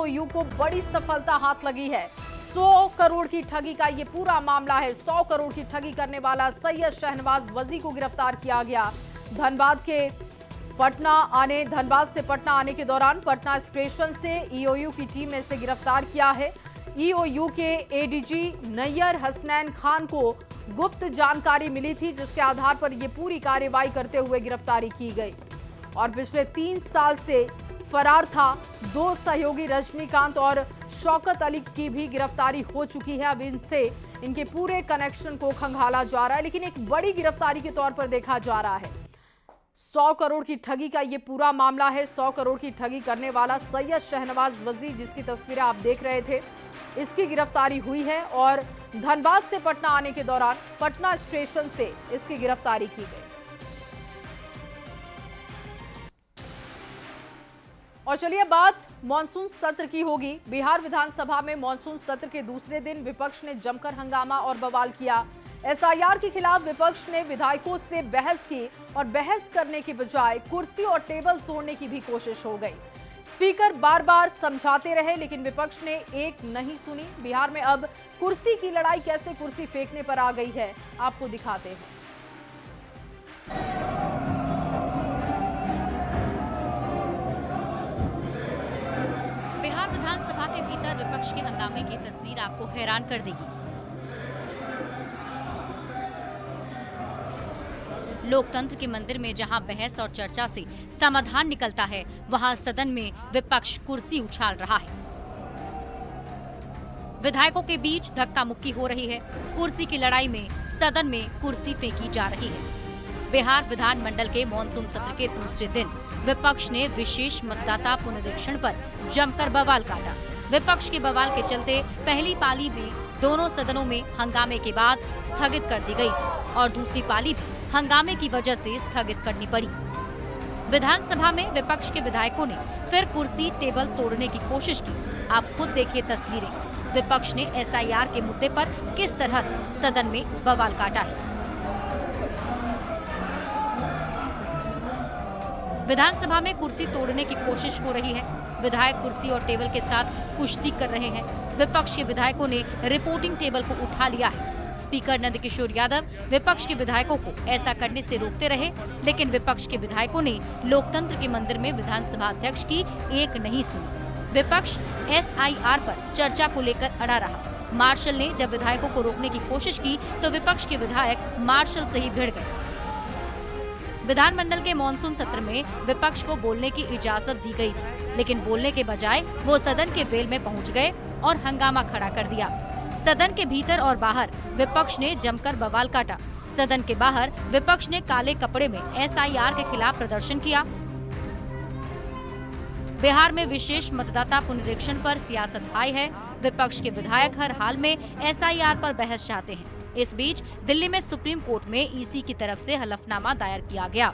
EOU को बड़ी सफलता हाथ लगी है। 100 करोड़ की ठगी का ये पूरा मामला है। 100 करोड़ की ठगी करने वाला सैयद शहनवाज वजी को गिरफ्तार किया गया। धनबाद से पटना आने के दौरान पटना स्टेशन से ईओयू की टीम ने इसे गिरफ्तार किया है। ईओयू के एडीजी नैयर हसनैन खान को गुप्त जानकारी मिली थी, जिसके आधार पर यह पूरी कार्रवाई करते हुए गिरफ्तारी की गई और पिछले 3 साल से फरार था। 2 सहयोगी रजनीकांत और शौकत अली की भी गिरफ्तारी हो चुकी है। अब इनके पूरे कनेक्शन को खंगाला जा रहा है, लेकिन एक बड़ी गिरफ्तारी के तौर पर देखा जा रहा है। 100 करोड़ की ठगी का ये पूरा मामला है। 100 करोड़ की ठगी करने वाला सैयद शहनवाज वजी, जिसकी तस्वीरें आप देख रहे थे, इसकी गिरफ्तारी हुई है और धनबाद से पटना आने के दौरान पटना स्टेशन से इसकी गिरफ्तारी की गई। और चलिए बात मॉनसून सत्र की होगी। बिहार विधानसभा में मॉनसून सत्र के दूसरे दिन विपक्ष ने जमकर हंगामा और बवाल किया। एसआईआर के खिलाफ विपक्ष ने विधायकों से बहस की और बहस करने के बजाय कुर्सी और टेबल तोड़ने की भी कोशिश हो गई। स्पीकर बार बार समझाते रहे, लेकिन विपक्ष ने एक नहीं सुनी। बिहार में अब कुर्सी की लड़ाई कैसे कुर्सी फेंकने पर आ गई है, आपको दिखाते हैं। बिहार विधानसभा के भीतर विपक्ष के हंगामे की तस्वीर आपको हैरान कर देगी। लोकतंत्र के मंदिर में जहां बहस और चर्चा से समाधान निकलता है, वहां सदन में विपक्ष कुर्सी उछाल रहा है। विधायकों के बीच धक्का मुक्की हो रही है। कुर्सी की लड़ाई में सदन में कुर्सी फेंकी जा रही है। बिहार विधानमंडल के मॉनसून सत्र के दूसरे दिन विपक्ष ने विशेष मतदाता पुनरीक्षण पर जमकर बवाल काटा। विपक्ष के बवाल के चलते पहली पाली भी दोनों सदनों में हंगामे के बाद स्थगित कर दी गई और दूसरी पाली भी हंगामे की वजह से स्थगित करनी पड़ी। विधानसभा में विपक्ष के विधायकों ने फिर कुर्सी टेबल तोड़ने की कोशिश की। आप खुद देखिए तस्वीरें। विपक्ष ने एसआईआर के मुद्दे पर किस तरह सदन में बवाल काटा है। विधानसभा में कुर्सी तोड़ने की कोशिश हो रही है। विधायक कुर्सी और टेबल के साथ कुश्ती कर रहे हैं। विपक्ष के विधायकों ने रिपोर्टिंग टेबल को उठा लिया है। स्पीकर नंदकिशोर यादव विपक्ष के विधायकों को ऐसा करने से रोकते रहे, लेकिन विपक्ष के विधायकों ने लोकतंत्र के मंदिर में विधानसभा अध्यक्ष की एक नहीं सुनी। विपक्ष एसआईआर पर चर्चा को लेकर अड़ा रहा। मार्शल ने जब विधायकों को रोकने की कोशिश की तो विपक्ष के विधायक मार्शल से ही भिड़ गए। विधानमंडल के मॉनसून सत्र में विपक्ष को बोलने की इजाजत दी गई, लेकिन बोलने के बजाय वो सदन के वेल में पहुंच गए और हंगामा खड़ा कर दिया। सदन के भीतर और बाहर विपक्ष ने जमकर बवाल काटा। सदन के बाहर विपक्ष ने काले कपड़े में एसआईआर के खिलाफ प्रदर्शन किया। बिहार में विशेष मतदाता पुनरीक्षण पर सियासत हाई है। विपक्ष के विधायक हर हाल में एसआईआर पर बहस चाहते हैं। इस बीच दिल्ली में सुप्रीम कोर्ट में ईसी की तरफ से हलफनामा दायर किया गया।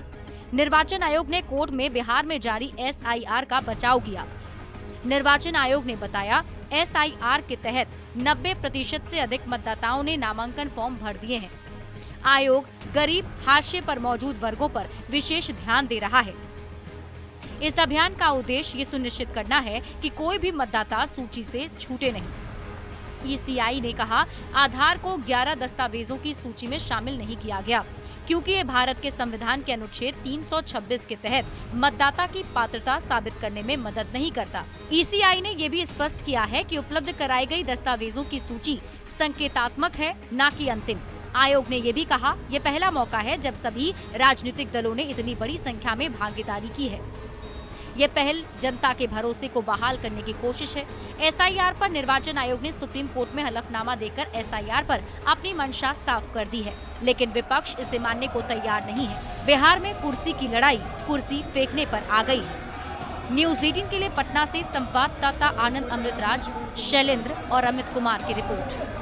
निर्वाचन आयोग ने कोर्ट में बिहार में जारी एसआईआर का बचाव किया। निर्वाचन आयोग ने बताया, एसआईआर के तहत 90% से अधिक मतदाताओं ने नामांकन फॉर्म भर दिए हैं। आयोग गरीब, हाशिए पर मौजूद वर्गों पर विशेष ध्यान दे रहा है। इस अभियान का उद्देश्य ये सुनिश्चित करना है कि कोई भी मतदाता सूची से छूटे नहीं। ईसीआई ने कहा, आधार को 11 दस्तावेजों की सूची में शामिल नहीं किया गया, क्योंकि ये भारत के संविधान के अनुच्छेद 326 के तहत मतदाता की पात्रता साबित करने में मदद नहीं करता। ईसीआई ने ये भी स्पष्ट किया है कि उपलब्ध कराई गई दस्तावेजों की सूची संकेतात्मक है, न कि अंतिम। आयोग ने ये भी कहा, ये पहला मौका है जब सभी राजनीतिक दलों ने इतनी बड़ी संख्या में भागीदारी की है। ये पहल जनता के भरोसे को बहाल करने की कोशिश है। एसआईआर पर निर्वाचन आयोग ने सुप्रीम कोर्ट में हलफनामा देकर एसआईआर पर अपनी मंशा साफ कर दी है, लेकिन विपक्ष इसे मानने को तैयार नहीं है। बिहार में कुर्सी की लड़ाई कुर्सी फेंकने पर आ गई है। न्यूज़ 18 के लिए पटना से संवाददाता आनंद अमृतराज, शैलेंद्र और अमित कुमार की रिपोर्ट।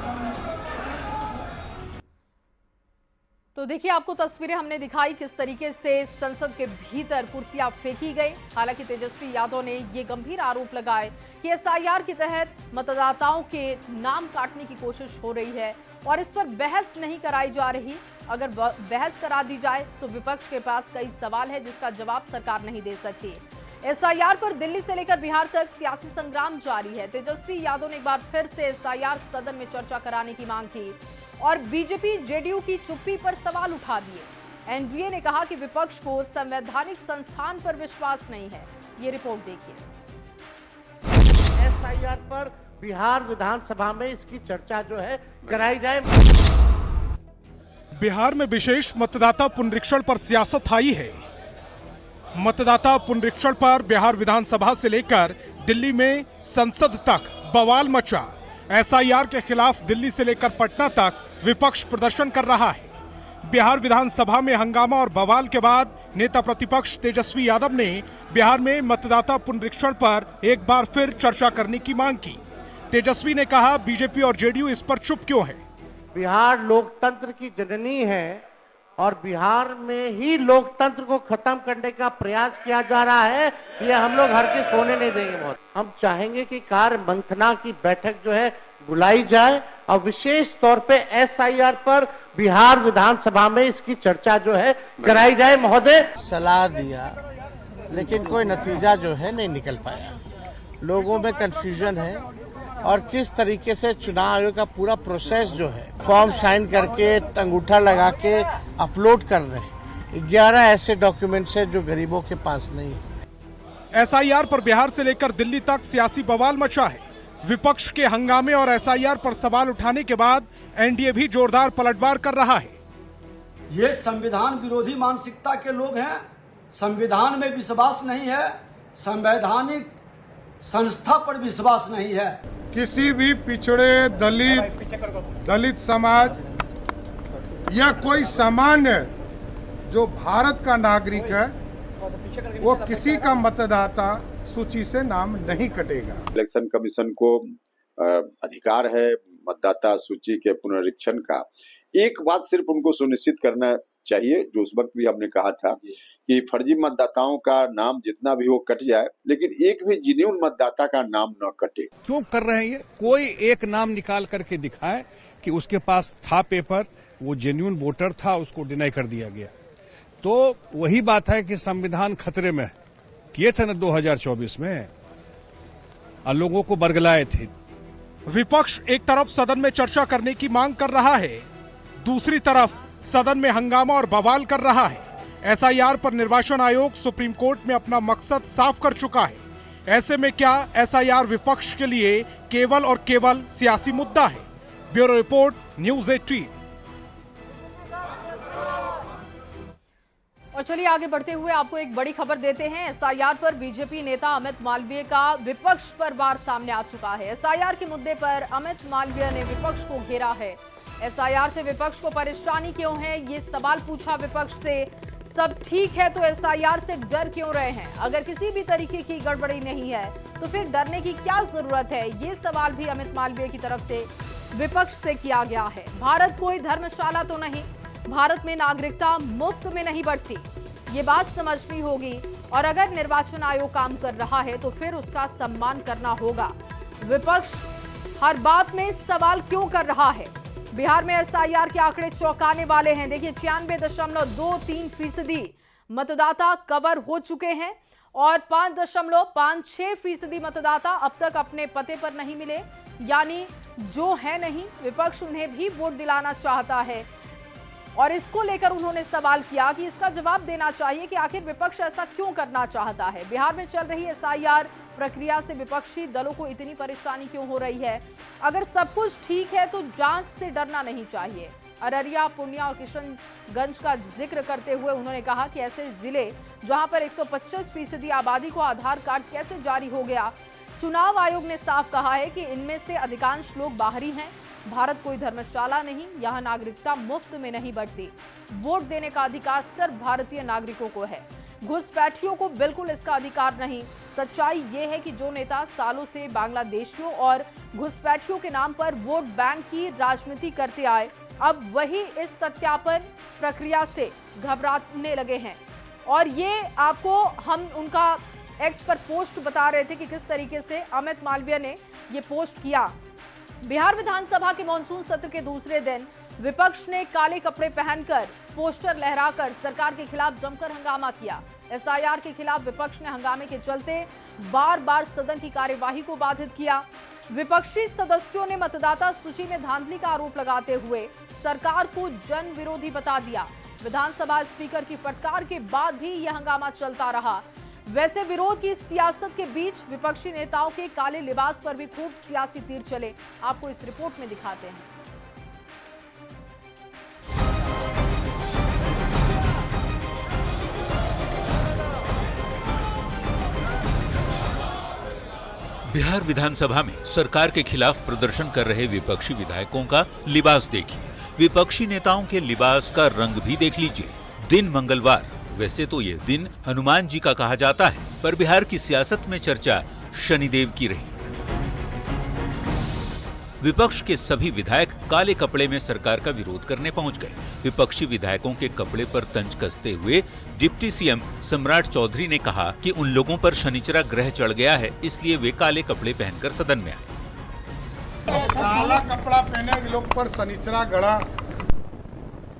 तो देखिए, आपको तस्वीरें हमने दिखाई किस तरीके से संसद के भीतर कुर्सियां फेंकी गई। हालांकि तेजस्वी यादव ने ये गंभीर आरोप लगाए कि एसआईआर के तहत मतदाताओं के नाम काटने की कोशिश हो रही है और इस पर बहस नहीं कराई जा रही। अगर बहस करा दी जाए तो विपक्ष के पास कई सवाल है जिसका जवाब सरकार नहीं दे सकती। एसआईआर पर दिल्ली से लेकर बिहार तक सियासी संग्राम जारी है। तेजस्वी यादव ने एक बार फिर से एसआईआर सदन में चर्चा कराने की मांग की और बीजेपी जेडीयू की चुप्पी पर सवाल उठा दिए। एनडीए ने कहा कि विपक्ष को संवैधानिक संस्थान पर विश्वास नहीं है। ये रिपोर्ट देखिए। एसआईआर पर बिहार विधानसभा में इसकी चर्चा जो है कराई जाए। बिहार में विशेष मतदाता पुनरीक्षण पर सियासत आई है। मतदाता पुनरीक्षण पर बिहार विधानसभा से लेकर दिल्ली में संसद तक बवाल मचा। एसआईआर के खिलाफ दिल्ली से लेकर पटना तक विपक्ष प्रदर्शन कर रहा है। बिहार विधानसभा में हंगामा और बवाल के बाद नेता प्रतिपक्ष तेजस्वी यादव ने बिहार में मतदाता पुनरीक्षण पर एक बार फिर चर्चा करने की मांग की। तेजस्वी ने कहा, बीजेपी और जेडीयू इस पर चुप क्यों है? बिहार लोकतंत्र की जननी है और बिहार में ही लोकतंत्र को खत्म करने का प्रयास किया जा रहा है। ये हम लोग हर के सोने नहीं देंगे। बहुत हम चाहेंगे कि कार्य मंथना की बैठक जो है बुलाई जाए और विशेष तौर पे एसआईआर पर बिहार विधानसभा में इसकी चर्चा जो है कराई जाए। महोदय, सलाह दिया लेकिन कोई नतीजा जो है नहीं निकल पाया। लोगों में कंफ्यूजन है और किस तरीके से चुनाव आयोग का पूरा प्रोसेस जो है फॉर्म साइन करके अंगूठा लगा के अपलोड कर रहे हैं। 11 ऐसे डॉक्यूमेंट्स हैं जो गरीबों के पास नहीं है। एसआईआर पर बिहार से लेकर दिल्ली तक सियासी बवाल मचा है। विपक्ष के हंगामे और एसआईआर पर सवाल उठाने के बाद एनडीए भी जोरदार पलटवार कर रहा है। ये संविधान विरोधी मानसिकता के लोग हैं। संविधान में विश्वास नहीं है, संवैधानिक संस्था पर विश्वास नहीं है। किसी भी पिछड़े दलित समाज या कोई सामान्य जो भारत का नागरिक है वो किसी का मतदाता सूची से नाम नहीं कटेगा। इलेक्शन कमीशन को अधिकार है मतदाता सूची के पुनरीक्षण का। एक बात सिर्फ उनको सुनिश्चित करना चाहिए, जो उस वक्त भी हमने कहा था कि फर्जी मतदाताओं का नाम जितना भी हो कट जाए, लेकिन एक भी जेन्युइन मतदाता का नाम न कटे। क्यों कर रहे हैं ये? कोई एक नाम निकाल करके दिखाए कि उसके पास था पेपर, वो जेन्युइन वोटर था, उसको डिनाई कर दिया गया। तो वही बात है कि संविधान खतरे में किए थे ना 2024 में, और लोगों को बरगलाए थे। विपक्ष एक तरफ सदन में चर्चा करने की मांग कर रहा है, दूसरी तरफ सदन में हंगामा और बवाल कर रहा है। एसआईआर पर निर्वाचन आयोग सुप्रीम कोर्ट में अपना मकसद साफ कर चुका है। ऐसे में क्या एसआईआर विपक्ष के लिए केवल और केवल सियासी मुद्दा है? Bureau report, news 18। और चलिए आगे बढ़ते हुए आपको एक बड़ी खबर देते हैं। एसआईआर पर बीजेपी नेता अमित मालवीय का विपक्ष पर वार सामने आ चुका है। एसआईआर के मुद्दे पर अमित मालवीय ने विपक्ष को घेरा है। एसआईआर से विपक्ष को परेशानी क्यों है, ये सवाल पूछा विपक्ष से। सब ठीक है तो एसआईआर से डर क्यों रहे हैं? अगर किसी भी तरीके की गड़बड़ी नहीं है तो फिर डरने की क्या जरूरत है? ये सवाल भी अमित मालवीय की तरफ से विपक्ष से किया गया है। भारत कोई धर्मशाला तो नहीं, भारत में नागरिकता मुफ्त में नहीं बढ़ती, ये बात समझनी होगी। और अगर निर्वाचन आयोग काम कर रहा है तो फिर उसका सम्मान करना होगा। विपक्ष हर बात में सवाल क्यों कर रहा है? बिहार में एसआईआर के आंकड़े चौंकाने वाले हैं। देखिए 96.23% मतदाता कवर हो चुके हैं और 5.56% मतदाता अब तक अपने पते पर नहीं मिले, यानी जो है नहीं। विपक्ष उन्हें भी वोट दिलाना चाहता है और इसको लेकर उन्होंने सवाल किया कि इसका जवाब देना चाहिए कि आखिर विपक्ष ऐसा क्यों करना चाहता है। बिहार में चल रही एसआईआर प्रक्रिया से विपक्षी दलों को इतनी परेशानी क्यों हो रही है? अगर सब कुछ ठीक है तो जांच से डरना नहीं चाहिए। अररिया, पूर्णिया और किशनगंज का जिक्र करते हुए उन्होंने कहा कि ऐसे जिले जहां पर 125% आबादी को आधार कार्ड कैसे जारी हो गया? चुनाव आयोग ने साफ कहा है कि इनमें से अधिकांश लोग बाहरी हैं। भारत कोई धर्मशाला नहीं, यहाँ नागरिकता मुफ्त में नहीं बढ़ती। वोट देने का अधिकार सिर्फ भारतीय नागरिकों को है, घुसपैठियों को बिल्कुल इसका अधिकार नहीं। सच्चाई ये है कि जो नेता सालों से बांग्लादेशियों और घुसपैठियों के नाम पर वोट बैंक की राजनीति करते आए, अब वही इस सत्यापन प्रक्रिया से घबराने लगे हैं। और ये आपको हम उनका एक्स पर पोस्ट बता रहे थे कि किस तरीके से अमित मालवीय ने ये पोस्ट किया। बिहार विधानसभा के मॉनसून सत्र के दूसरे दिन विपक्ष ने काले कपड़े पहनकर पोस्टर लहराकर सरकार के खिलाफ जमकर हंगामा किया। एसआईआर के खिलाफ विपक्ष ने हंगामे के चलते बार बार सदन की कार्यवाही को बाधित किया। विपक्षी सदस्यों ने मतदाता सूची में धांधली का आरोप लगाते हुए सरकार को जन विरोधी बता दिया। विधानसभा स्पीकर की फटकार के बाद भी यह हंगामा चलता रहा। वैसे विरोध की सियासत के बीच विपक्षी नेताओं के काले लिबास पर भी खूब सियासी तीर चले। आपको इस रिपोर्ट में दिखाते हैं। बिहार विधानसभा में सरकार के खिलाफ प्रदर्शन कर रहे विपक्षी विधायकों का लिबास देखिए। विपक्षी नेताओं के लिबास का रंग भी देख लीजिए। दिन मंगलवार, वैसे तो ये दिन हनुमान जी का कहा जाता है, पर बिहार की सियासत में चर्चा शनिदेव की रही। विपक्ष के सभी विधायक काले कपड़े में सरकार का विरोध करने पहुंच गए। विपक्षी विधायकों के कपड़े पर तंज कसते हुए डिप्टी सीएम सम्राट चौधरी ने कहा कि उन लोगों पर शनिचरा ग्रह चढ़ गया है, इसलिए वे काले कपड़े पहनकर सदन में आए। काला कपड़ा पहने के लोग पर शनिचरा गड़ा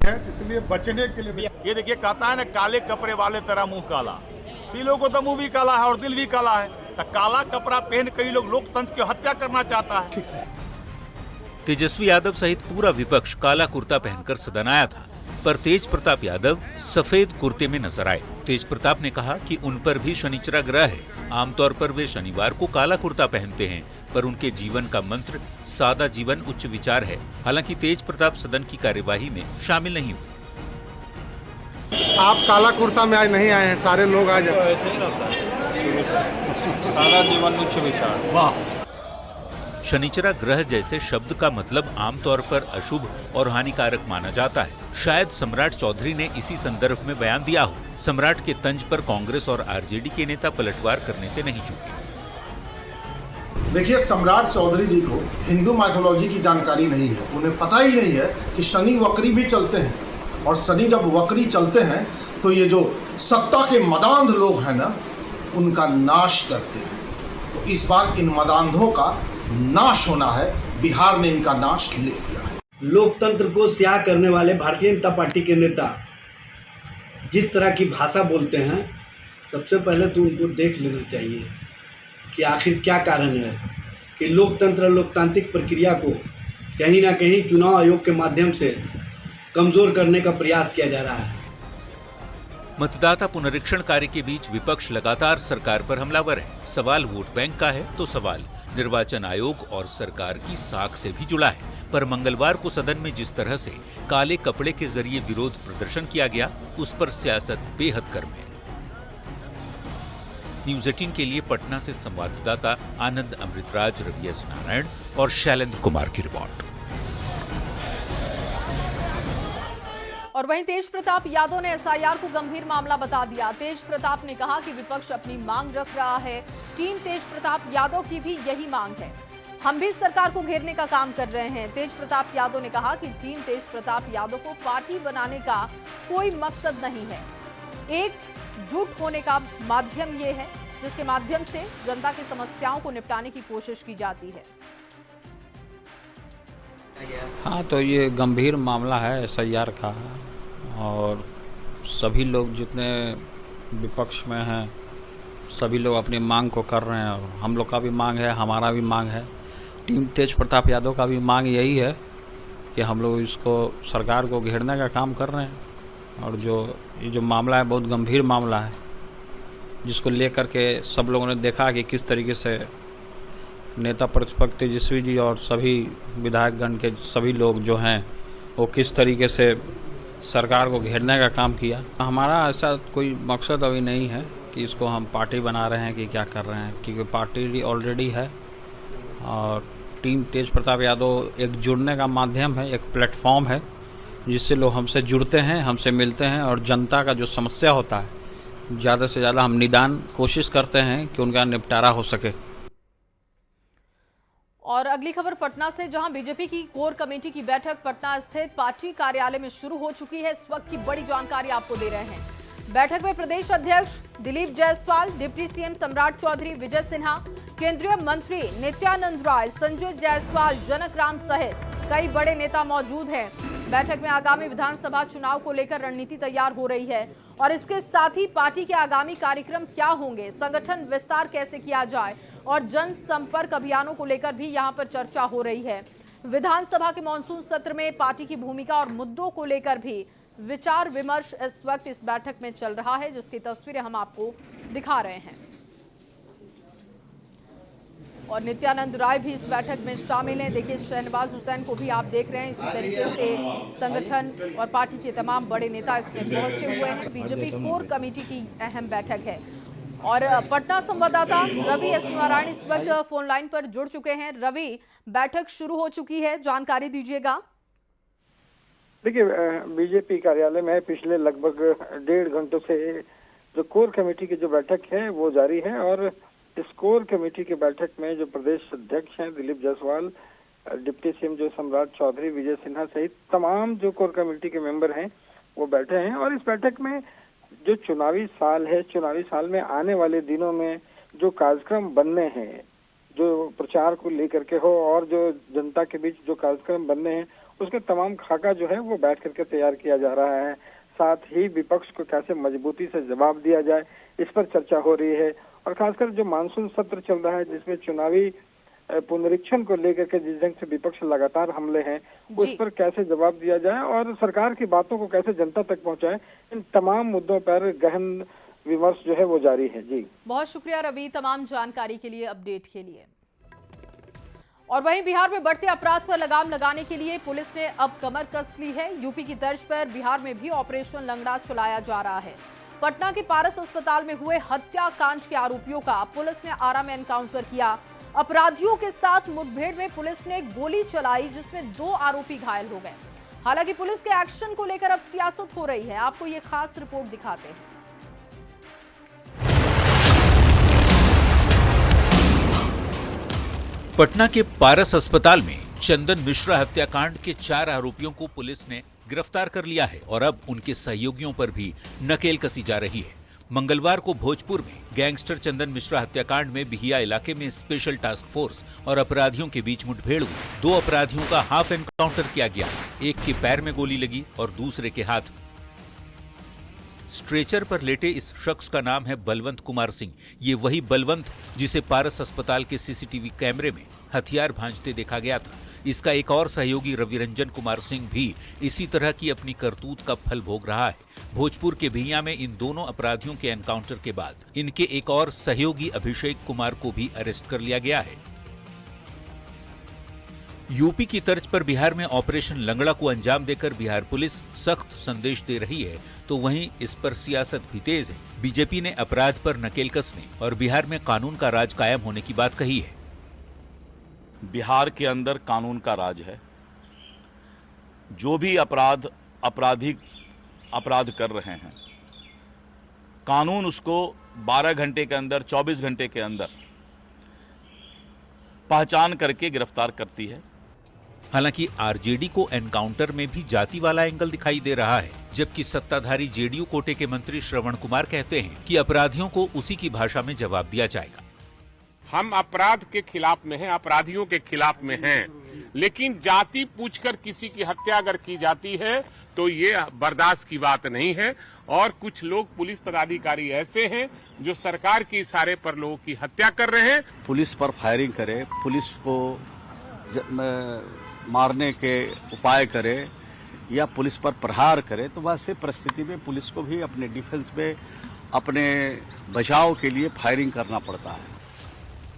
है, इसलिए बचने के लिए ये देखिए, कहता है ना, काले कपड़े वाले तेरा मुंह काला। तिलों को तो मुंह भी काला है और दिल भी काला है। तो काला कपड़ा पहन कई लोग लोकतंत्र की हत्या करना चाहता है। तेजस्वी यादव सहित पूरा विपक्ष काला कुर्ता पहनकर सदन आया था, पर तेज प्रताप यादव सफेद कुर्ते में नजर आए। तेज प्रताप ने कहा कि उन पर भी शनिचरा ग्रह है। आमतौर पर वे शनिवार को काला कुर्ता पहनते हैं, पर उनके जीवन का मंत्र सादा जीवन उच्च विचार है। हालांकि तेज प्रताप सदन की कार्यवाही में शामिल नहीं हुए। आप काला कुर्ता में आज नहीं आए हैं, सारे लोग आज ऐसे ही रहता है, सादा जीवन उच्च विचार। वाह। शनिचरा ग्रह जैसे शब्द का मतलब आमतौर पर अशुभ और हानिकारक माना जाता है। शायद सम्राट चौधरी ने इसी संदर्भ में बयान दिया हो। सम्राट के तंज पर कांग्रेस और आरजेडी के नेता पलटवार करने से नहीं चूके। देखिए, सम्राट चौधरी जी को हिंदू माइथोलॉजी की जानकारी नहीं है। उन्हें पता ही नहीं है कि शनि वक्री भी चलते हैं, और शनि जब वक्री चलते हैं तो ये जो सत्ता के मदांध लोग हैं ना, उनका नाश करते हैं। तो इस बार इन मदांधों का नाश होना है। बिहार ने इनका नाश लिख दिया है। लोकतंत्र को स्याह करने वाले भारतीय जनता पार्टी के नेता जिस तरह की भाषा बोलते हैं, सबसे पहले तो उनको देख लेना चाहिए कि आखिर क्या कारण है कि लोकतंत्र लोकतांत्रिक प्रक्रिया को कहीं ना कहीं चुनाव आयोग के माध्यम से कमजोर करने का प्रयास किया जा रहा है। मतदाता पुनरीक्षण कार्य के बीच विपक्ष लगातार सरकार पर हमलावर है। सवाल वोट बैंक का है तो सवाल निर्वाचन आयोग और सरकार की साख से भी जुड़ा है। पर मंगलवार को सदन में जिस तरह से काले कपड़े के जरिए विरोध प्रदर्शन किया गया, उस पर सियासत बेहद गर्म है। न्यूज़ 18 के लिए पटना से संवाददाता आनंद अमृतराज, रवि एस नारायण और शैलेंद्र कुमार की रिपोर्ट। और वहीं तेज प्रताप यादव ने एसआईआर को गंभीर मामला बता दिया। तेज प्रताप ने कहा कि विपक्ष अपनी मांग रख रहा है। टीम तेज प्रताप यादव की भी यही मांग है। हम भी सरकार को घेरने का काम कर रहे हैं। तेज प्रताप यादव ने कहा कि टीम तेज प्रताप यादव को पार्टी बनाने का कोई मकसद नहीं है। एकजुट होने का माध्यम ये है जिसके माध्यम से जनता की समस्याओं को निपटाने की कोशिश की जाती है। हाँ, तो ये गंभीर मामला है एसआईआर का, और सभी लोग जितने विपक्ष में हैं सभी लोग अपनी मांग को कर रहे हैं, और हम लोग का भी मांग है, हमारा भी मांग है। टीम तेज प्रताप यादव का भी मांग यही है कि हम लोग इसको सरकार को घेरने का काम कर रहे हैं। और ये जो मामला है बहुत गंभीर मामला है, जिसको लेकर के सब लोगों ने देखा कि किस तरीके से नेता प्रतिपक्ष तेजस्वी जी और सभी विधायकगण के सभी लोग जो हैं वो किस तरीके से सरकार को घेरने का काम किया। हमारा ऐसा कोई मकसद अभी नहीं है कि इसको हम पार्टी बना रहे हैं कि क्या कर रहे हैं, क्योंकि पार्टी ऑलरेडी है। और टीम तेज प्रताप यादव एक जुड़ने का माध्यम है, एक प्लेटफॉर्म है जिससे लोग हमसे जुड़ते हैं, हमसे मिलते हैं, और जनता का जो समस्या होता है ज़्यादा से ज़्यादा हम निदान कोशिश करते हैं कि उनका निपटारा हो सके। और अगली खबर पटना से, जहां बीजेपी की कोर कमेटी की बैठक पटना स्थित पार्टी कार्यालय में शुरू हो चुकी है। इस वक्त की बड़ी जानकारी आपको दे रहे हैं। बैठक में प्रदेश अध्यक्ष दिलीप जायसवाल, डिप्टी सीएम सम्राट चौधरी, विजय सिन्हा, केंद्रीय मंत्री नित्यानंद राय, संजय जायसवाल, जनक राम सहित कई बड़े नेता मौजूद हैं। बैठक में आगामी विधानसभा चुनाव को लेकर रणनीति तैयार हो रही है और इसके साथ ही पार्टी के आगामी कार्यक्रम क्या होंगे, संगठन विस्तार कैसे किया जाए और जनसंपर्क अभियानों को लेकर भी यहां पर चर्चा हो रही है। विधानसभा के मानसून सत्र में पार्टी की भूमिका और मुद्दों को लेकर भी विचार विमर्श इस वक्त इस बैठक में चल रहा है, जिसकी तस्वीरें हम आपको दिखा रहे हैं। और नित्यानंद राय भी इस बैठक में शामिल हैं। देखिए, शहनवाज हुसैन को भी आप देख रहे हैं। इसी तरीके से संगठन और पार्टी के तमाम बड़े नेता इसमें पहुंचे हुए हैं। बीजेपी कोर कमेटी की अहम बैठक है। और पटना संवाददाता रवि एस नारायण इस वक्त फोन लाइन पर जुड़ चुके हैं। रवि, बैठक शुरू हो चुकी है, जानकारी दीजिएगा। देखिए, बीजेपी कार्यालय में पिछले लगभग 1.5 घंटों से जो कोर कमेटी की जो बैठक है वो जारी है और इस कोर कमेटी की बैठक में जो प्रदेश अध्यक्ष हैं दिलीप जायसवाल, डिप्टी सीएम जो सम्राट चौधरी, विजय सिन्हा सहित तमाम जो कोर कमेटी के मेंबर हैं वो बैठे हैं। और इस बैठक में जो चुनावी साल है, चुनावी साल में आने वाले दिनों में जो कार्यक्रम बनने हैं, जो प्रचार को लेकर के हो और जो जनता के बीच जो कार्यक्रम बनने हैं, उसके तमाम खाका जो है वो बैठ करके तैयार किया जा रहा है। साथ ही विपक्ष को कैसे मजबूती से जवाब दिया जाए, इस पर चर्चा हो रही है। और खासकर जो मानसून सत्र चल रहा है जिसमें चुनावी पुनरीक्षण को लेकर के जिस ढंग से विपक्ष लगातार हमले हैं, उस पर कैसे जवाब दिया जाए और सरकार की बातों को कैसे जनता तक पहुंचाए, इन तमाम मुद्दों पर गहन विमर्श जो है वो जारी है। जी, बहुत शुक्रिया रवि तमाम जानकारी के लिए, अपडेट के लिए। और वहीं बिहार में बढ़ते अपराध पर लगाम लगाने के लिए पुलिस ने अब कमर कस ली है। यूपी की तर्ज पर बिहार में भी ऑपरेशन लंगड़ा चलाया जा रहा है। पटना के पारस अस्पताल में हुए हत्याकांड के आरोपियों का पुलिस ने आरा में एनकाउंटर किया। अपराधियों के साथ मुठभेड़ में पुलिस ने गोली चलाई जिसमें 2 आरोपी घायल हो गए। हालांकि पुलिस के एक्शन को लेकर अब सियासत हो रही है। आपको ये खास रिपोर्ट दिखाते हैं। पटना के पारस अस्पताल में चंदन मिश्रा हत्याकांड के 4 आरोपियों को पुलिस ने गिरफ्तार कर लिया है और अब उनके सहयोगियों पर भी नकेल कसी जा रही है। मंगलवार को भोजपुर में गैंगस्टर चंदन मिश्रा हत्याकांड में बिहिया इलाके में स्पेशल टास्क फोर्स और अपराधियों के बीच मुठभेड़ हुई। 2 अपराधियों का हाफ एनकाउंटर किया गया। एक के पैर में गोली लगी और दूसरे के हाथ। स्ट्रेचर पर लेटे इस शख्स का नाम है बलवंत कुमार सिंह। ये वही बलवंत जिसे पारस अस्पताल के सीसीटीवी कैमरे में हथियार भांजते देखा गया था। इसका एक और सहयोगी रविरंजन कुमार सिंह भी इसी तरह की अपनी करतूत का फल भोग रहा है। भोजपुर के भिया में इन दोनों अपराधियों के एनकाउंटर के बाद इनके एक और सहयोगी अभिषेक कुमार को भी अरेस्ट कर लिया गया है। यूपी की तर्ज पर बिहार में ऑपरेशन लंगड़ा को अंजाम देकर बिहार पुलिस सख्त संदेश दे रही है, तो वहीं इस पर सियासत भी तेज है। बीजेपी ने अपराध पर नकेल कसने और बिहार में कानून का राज कायम होने की बात कही है। बिहार के अंदर कानून का राज है। जो भी अपराधी अपराध कर रहे हैं, कानून उसको 12 घंटे के अंदर, 24 घंटे के अंदर पहचान करके गिरफ्तार करती है। हालांकि आरजेडी को एनकाउंटर में भी जाति वाला एंगल दिखाई दे रहा है, जबकि सत्ताधारी जेडीयू कोटे के मंत्री श्रवण कुमार कहते हैं कि अपराधियों को उसी की भाषा में जवाब दिया जाएगा। हम अपराध के खिलाफ में हैं, अपराधियों के खिलाफ में हैं, लेकिन जाति पूछकर किसी की हत्या अगर की जाती है तो ये बर्दाश्त की बात नहीं है। और कुछ लोग पुलिस पदाधिकारी ऐसे हैं जो सरकार के इशारे पर लोगों की हत्या कर रहे हैं। पुलिस पर फायरिंग करे, पुलिस को मारने के उपाय करे या पुलिस पर प्रहार करे, तो वैसे परिस्थिति में पुलिस को भी अपने डिफेंस में, अपने बचाव के लिए फायरिंग करना पड़ता है।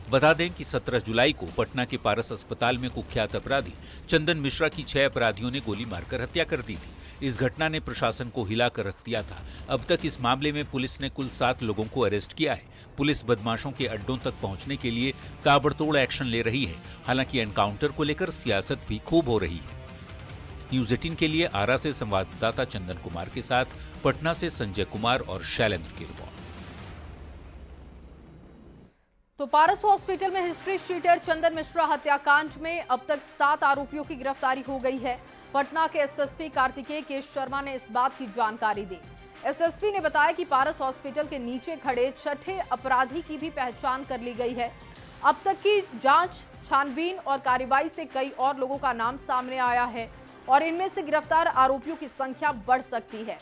बता दें कि 17 जुलाई को पटना के पारस अस्पताल में कुख्यात अपराधी चंदन मिश्रा की 6 अपराधियों ने गोली मारकर हत्या कर दी थी। इस घटना ने प्रशासन को हिलाकर रख दिया था। अब तक इस मामले में पुलिस ने कुल 7 लोगों को अरेस्ट किया है। पुलिस बदमाशों के अड्डों तक पहुंचने के लिए ताबड़तोड़ एक्शन ले रही है। हालांकि एनकाउंटर को लेकर सियासत भी खूब हो रही है। न्यूज़ 18 के लिए आरा से संवाददाता चंदन कुमार के साथ पटना से संजय कुमार और शैलेंद्र की रिपोर्ट। तो पारस हॉस्पिटल में हिस्ट्री शीटर चंदन मिश्रा हत्याकांड में अब तक 7 आरोपियों की गिरफ्तारी हो गई है। पटना के एसएसपी कार्तिकेय के शर्मा ने इस बात की जानकारी दी। एसएसपी ने बताया कि पारस हॉस्पिटल के नीचे खड़े 6ठे अपराधी की भी पहचान कर ली गई है। अब तक की जांच, छानबीन और कार्रवाई से कई और लोगों का नाम सामने आया है और इनमें से गिरफ्तार आरोपियों की संख्या बढ़ सकती है।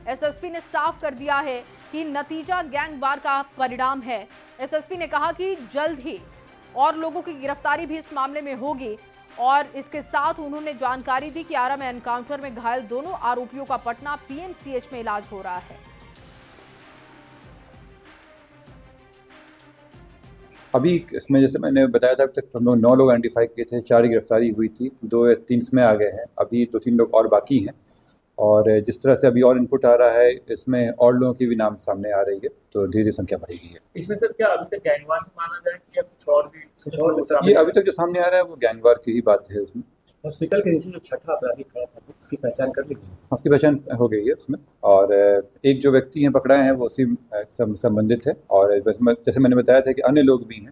एसएसपी ने साफ कर दिया है कि नतीजा गैंगवार का परिणाम है। एसएसपी ने कहा कि जल्द ही और लोगों की गिरफ्तारी भी इस मामले में होगी और इसके साथ उन्होंने जानकारी दी कि आरा में एनकाउंटर में घायल दोनों आरोपियों का पटना पीएमसीएच में इलाज हो रहा है। अभी इसमें जैसे मैंने बताया था, अब तक हम लोग 9 लोग आइडेंटिफाई किए थे, 4 की गिरफ्तारी हुई थी, 2 या 3 इसमें आ गए हैं, अभी 2-3 लोग और बाकी हैं। और जिस तरह से अभी और इनपुट आ रहा है, इसमें और लोगों की भी नाम सामने आ रही है, तो धीरे धीरे संख्या बढ़ेगी है। इसमें सर क्या अभी तक गैंगवार माना जाए कि या कुछ और ये अभी तक जो सामने आ रहा है वो गैंगवार की ही बात है। उसमें हॉस्पिटल के नीचे जो छठा अपराधी खड़ा था उसकी पहचान कर ली? उसकी पहचान हो गई है उसमें, और एक जो व्यक्ति हैं पकड़ाए हैं वो उसी संबंधित है। और जैसे मैंने बताया था कि अन्य लोग भी हैं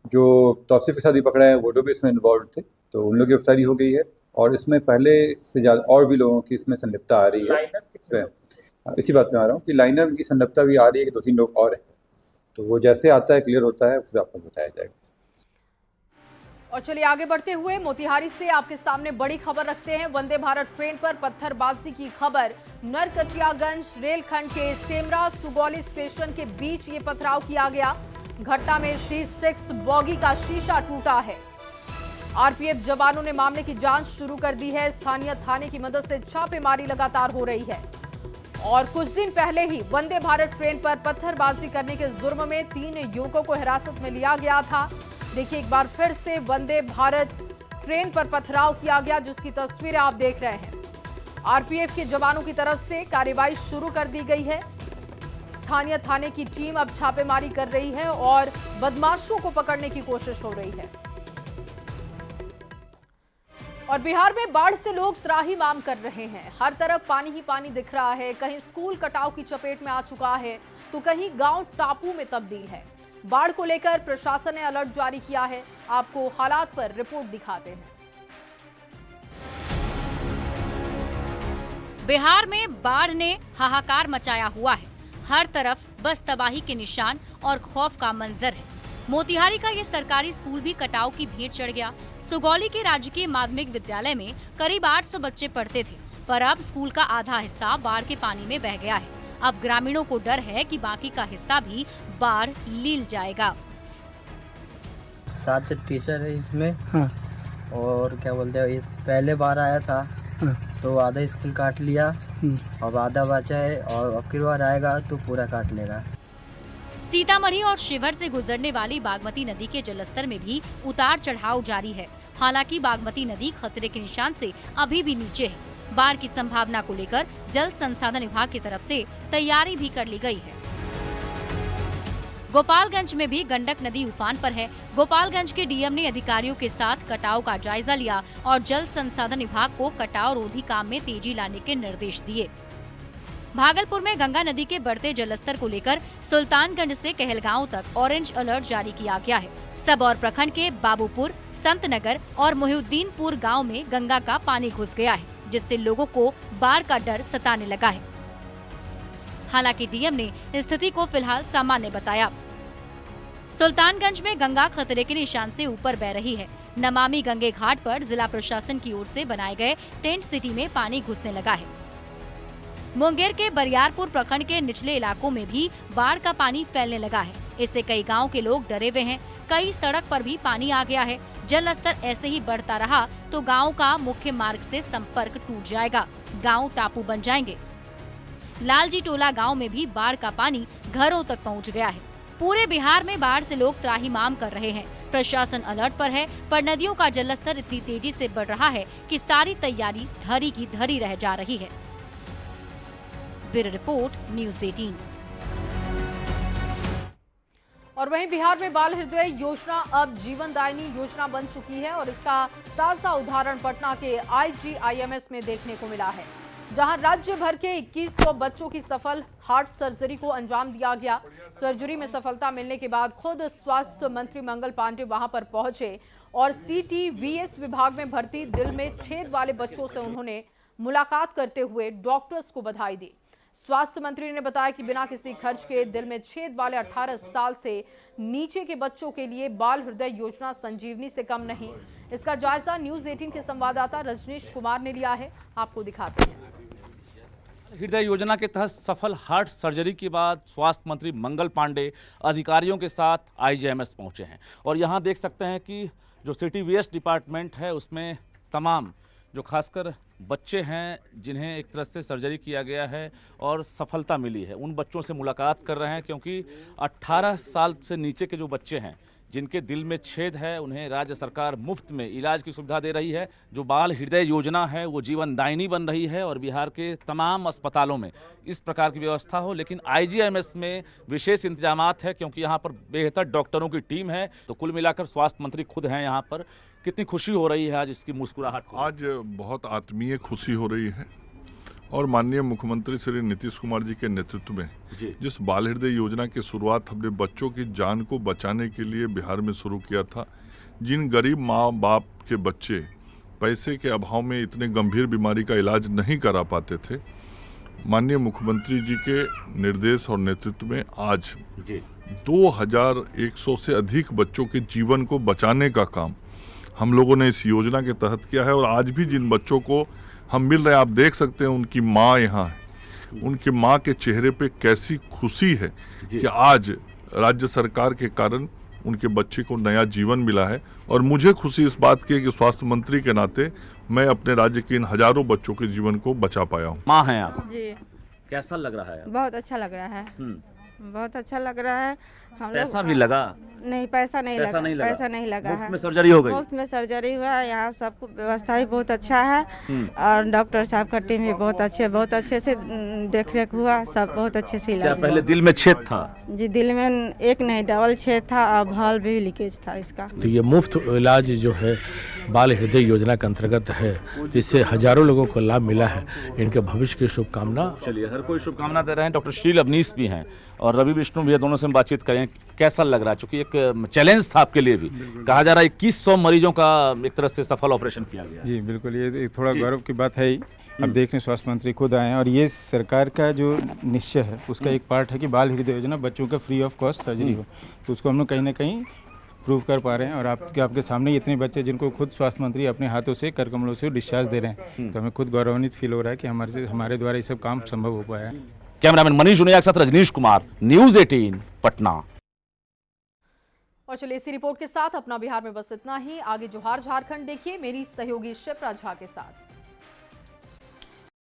जो तौसीफ के साथ भी पकड़ाए हैं, वो लोग भी इसमें इन्वॉल्व थे, तो उन लोग की गिरफ्तारी हो गई है। और इसमें पहले से ज़्यादा और भी लोगों की इसमें संलिप्तता आ रही है। इसी बात में आ रहा हूँ कि लाइनर की संलिप्तता भी आ रही है कि 2-3 लोग और हैं, तो वो जैसे आता है, क्लियर होता है, फिर आपको बताया जाएगा। और चलिए आगे बढ़ते हुए मोतिहारी से आपके सामने बड़ी खबर रखते हैं। वंदे भारत ट्रेन पर पत्थरबाजी की खबर। नरकटियागंज रेलखंड के सेमरा सुगौली स्टेशन के बीच ये पथराव किया गया। घटना में C6 बॉगी का शीशा टूटा है। आरपीएफ जवानों ने मामले की जांच शुरू कर दी है। स्थानीय थाने की मदद से छापेमारी लगातार हो रही है। और कुछ दिन पहले ही वंदे भारत ट्रेन पर पत्थरबाजी करने के जुर्म में 3 युवकों को हिरासत में लिया गया था। देखिए एक बार फिर से वंदे भारत ट्रेन पर पथराव किया गया, जिसकी तस्वीरें आप देख रहे हैं। आरपीएफ के जवानों की तरफ से कार्रवाई शुरू कर दी गई है। स्थानीय थाने की टीम अब छापेमारी कर रही है और बदमाशों को पकड़ने की कोशिश हो रही है। और बिहार में बाढ़ से लोग त्राहिमाम कर रहे हैं। हर तरफ पानी ही पानी दिख रहा है। कहीं स्कूल कटाव की चपेट में आ चुका है तो कहीं गांव टापू में तब्दील है। बाढ़ को लेकर प्रशासन ने अलर्ट जारी किया है। आपको हालात पर रिपोर्ट दिखाते हैं। बिहार में बाढ़ ने हाहाकार मचाया हुआ है। हर तरफ बस तबाही के निशान और खौफ का मंजर है। मोतिहारी का ये सरकारी स्कूल भी कटाव की भेंट चढ़ गया। सुगौली के राजकीय माध्यमिक विद्यालय में करीब 800 बच्चे पढ़ते थे, पर अब स्कूल का आधा हिस्सा बाढ़ के पानी में बह गया है। अब ग्रामीणों को डर है कि बाकी का हिस्सा भी बाढ़ लील जाएगा। 7 टीचर है इसमें। हाँ। और क्या बोलते हैं, इस पहले बार आया था। हाँ। तो आधा स्कूल काट लिया, अब आधा बचा है और अब की बार आएगा तो पूरा काट लेगा। सीतामढ़ी और शिवहर से गुजरने वाली बागमती नदी के जलस्तर में भी उतार चढ़ाव जारी है। हालांकि बागमती नदी खतरे के निशान से अभी भी नीचे है। बाढ़ की संभावना को लेकर जल संसाधन विभाग की तरफ से तैयारी भी कर ली गई है। गोपालगंज में भी गंडक नदी उफान पर है। गोपालगंज के डीएम ने अधिकारियों के साथ कटाव का जायजा लिया और जल संसाधन विभाग को कटाव रोधी काम में तेजी लाने के निर्देश दिए। भागलपुर में गंगा नदी के बढ़ते जलस्तर को लेकर सुल्तानगंज से कहलगांव तक ऑरेंज अलर्ट जारी किया गया है। सबौर प्रखंड के बाबूपुर, संतनगर और मोहिउद्दीनपुर गांव में गंगा का पानी घुस गया है, जिससे लोगों को बाढ़ का डर सताने लगा है। हालांकि डीएम ने स्थिति को फिलहाल सामान्य बताया। सुल्तानगंज में गंगा खतरे के निशान से ऊपर बह रही है। नमामि गंगे घाट पर जिला प्रशासन की ओर से बनाए गए टेंट सिटी में पानी घुसने लगा है। मुंगेर के बरियारपुर प्रखंड के निचले इलाकों में भी बाढ़ का पानी फैलने लगा है। इससे कई गांव के लोग डरे हुए हैं। कई सड़क पर भी पानी आ गया है। जल स्तर ऐसे ही बढ़ता रहा तो गांव का मुख्य मार्ग से संपर्क टूट जाएगा। गांव टापू बन जाएंगे। लालजी टोला गांव में भी बाढ़ का पानी घरों तक पहुंच गया है। पूरे बिहार में बाढ़ से लोग त्राहिमाम कर रहे हैं। प्रशासन अलर्ट पर है, पर नदियों का जलस्तर इतनी तेजी से बढ़ रहा है कि सारी तैयारी धरी की धरी रह जा रही है। Bureau report, news 18। और वहीं बिहार में बाल हृदय योजना अब जीवनदायिनी योजना बन चुकी है और इसका ताजा उदाहरण पटना के IGIMS में देखने को मिला है, जहां राज्य भर के 2100 बच्चों की सफल हार्ट सर्जरी को अंजाम दिया गया। सर्जरी में सफलता मिलने के बाद खुद स्वास्थ्य मंत्री मंगल पांडे वहां पर पहुंचे और CTVS विभाग में भर्ती दिल में छेद वाले बच्चों से उन्होंने मुलाकात करते हुए डॉक्टर्स को बधाई दी। स्वास्थ्य मंत्री ने बताया कि बिना किसी खर्च के दिल में छेद वाले 18 साल से नीचे के बच्चों के लिए बाल हृदय योजना संजीवनी से कम नहीं। इसका जायजा न्यूज 18 के संवाददाता रजनीश कुमार ने लिया है, आपको दिखाते हैं। हृदय योजना के तहत सफल हार्ट सर्जरी के बाद स्वास्थ्य मंत्री मंगल पांडे अधिकारियों के साथ आईजीआईएमएस पहुंचे हैं और यहां देख सकते हैं कि जो सिटी वेस्ट डिपार्टमेंट है उसमें तमाम जो खासकर बच्चे हैं जिन्हें एक तरह से सर्जरी किया गया है और सफलता मिली है, उन बच्चों से मुलाकात कर रहे हैं क्योंकि 18 साल से नीचे के जो बच्चे हैं जिनके दिल में छेद है उन्हें राज्य सरकार मुफ्त में इलाज की सुविधा दे रही है। जो बाल हृदय योजना है वो जीवनदायिनी बन रही है और बिहार के तमाम अस्पतालों में इस प्रकार की व्यवस्था हो, लेकिन आईजीआईएमएस में विशेष इंतजामात है क्योंकि यहाँ पर बेहतर डॉक्टरों की टीम है। तो कुल मिलाकर स्वास्थ्य मंत्री खुद हैं यहाँ पर, कितनी खुशी हो रही है आज इसकी मुस्कुराहट? आज बहुत आत्मीय खुशी हो रही है और माननीय मुख्यमंत्री श्री नीतीश कुमार जी के नेतृत्व में जिस बाल हृदय योजना की शुरुआत हमने बच्चों की जान को बचाने के लिए बिहार में शुरू किया था, जिन गरीब माँ बाप के बच्चे पैसे के अभाव में इतने गंभीर बीमारी का इलाज नहीं करा पाते थे, माननीय मुख्यमंत्री जी के निर्देश और नेतृत्व में आज 2100 से अधिक बच्चों के जीवन को बचाने का काम हम लोगों ने इस योजना के तहत किया है। और आज भी जिन बच्चों को हम मिल रहे हैं, आप देख सकते हैं उनकी माँ यहाँ है, उनके माँ के चेहरे पे कैसी खुशी है कि आज राज्य सरकार के कारण उनके बच्चे को नया जीवन मिला है। और मुझे खुशी इस बात की है कि स्वास्थ्य मंत्री के नाते मैं अपने राज्य के इन हजारों बच्चों के जीवन को बचा पाया हूँ। माँ हैं आप जी, कैसा लग रहा है? बहुत अच्छा लग रहा है, बहुत अच्छा लग रहा है। हम पैसा भी लगा? नहीं, पैसा नहीं लगा, पैसा नहीं लगा है। मुफ्त में सर्जरी हो गई? मुफ्त में सर्जरी हुआ है। यहाँ सब व्यवस्था भी बहुत अच्छा है और डॉक्टर साहब का टीम भी बहुत अच्छे से देख रेख हुआ, सब बहुत अच्छे से इलाज हुआ। पहले दिल में छेद था? जी, दिल में एक नहीं डबल छेद था और भाल भी लीकेज था इसका। तो ये मुफ्त इलाज जो है बाल हृदय योजना के अंतर्गत है, जिससे हजारों लोगों को लाभ मिला है। इनके भविष्य की शुभकामना। चलिए, हर कोई शुभकामना दे रहे हैं। डॉक्टर श्री अवनीश भी हैं और रवि विष्णु भी है, दोनों से हम बातचीत करें। कैसा लग रहा है, चूंकि एक चैलेंज था आपके लिए भी, कहा जा रहा है 2100 मरीजों का एक तरह से सफल ऑपरेशन किया गया? जी बिल्कुल, ये थोड़ा गौरव की बात है ही। अब देखने स्वास्थ्य मंत्री खुद आए हैं और ये सरकार का जो निश्चय है उसका एक पार्ट है कि बाल हृदय योजना बच्चों का फ्री ऑफ कॉस्ट सर्जरी हो, तो उसको हम लोग कहीं ना कहीं प्रूव कर पा रहे हैं। और आपके सामने इतने बच्चे जिनको खुद स्वास्थ्य मंत्री अपने हाथों से कर कमलों से डिस्चार्ज दे रहे हैं, तो हमें खुद गौरवान्वित फील हो रहा है कि हमारे द्वारा ये सब काम संभव हो पाया है। कैमरामैन मनीष जुनिया के साथ रजनीश कुमार, न्यूज 18 पटना। और चलिए इसी रिपोर्ट के साथ अपना बिहार में बस इतना ही। आगे जोहार झारखंड देखिए मेरी सहयोगी शिप्रा झा के साथ।